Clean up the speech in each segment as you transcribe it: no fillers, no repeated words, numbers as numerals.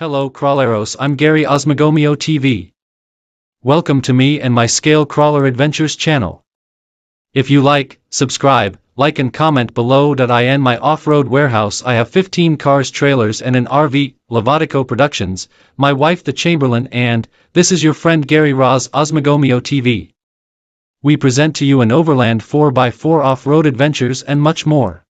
Hello crawleros, I'm Gary Osmagomio TV. Welcome to me and my Scale Crawler Adventures channel. If you subscribe, like and comment below. In my off-road warehouse I have 15 cars, trailers and an RV, Levatico Productions, my wife the Chamberlain, and this is your friend Gary Raz Osmagomio TV. We present to you an overland 4x4 off-road adventures and much more.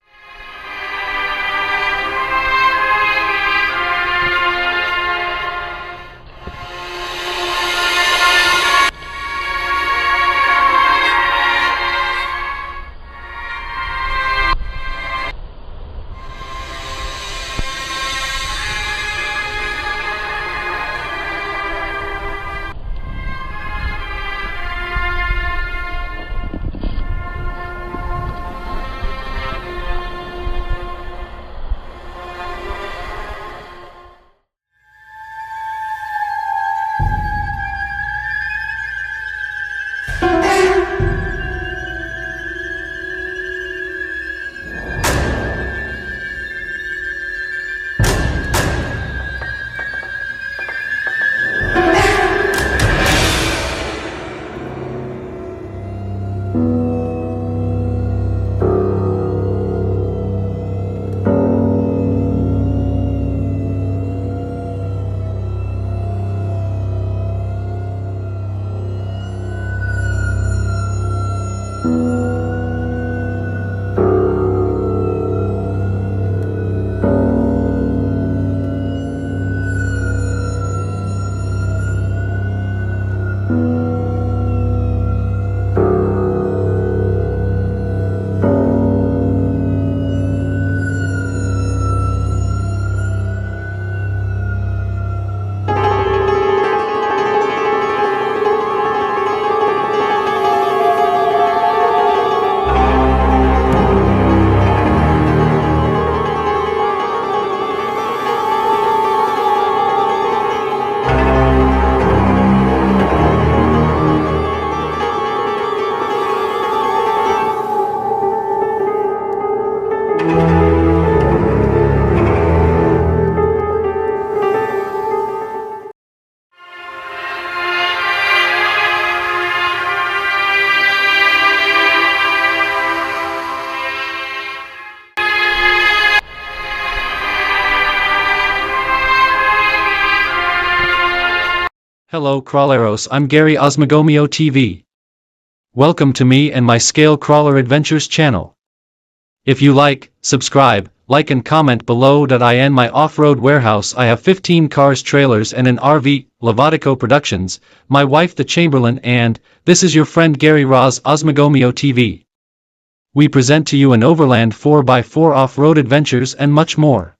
Hello crawleros, I'm Gary Osmagomio TV. Welcome to me and my Scale Crawler Adventures channel. If you subscribe, like and comment below. In my off-road warehouse I have 15 cars, trailers and an RV, Levatico Productions, my wife the Chamberlain, and this is your friend Gary Raz Osmagomio TV. We present to you an overland 4x4 off-road adventures and much more.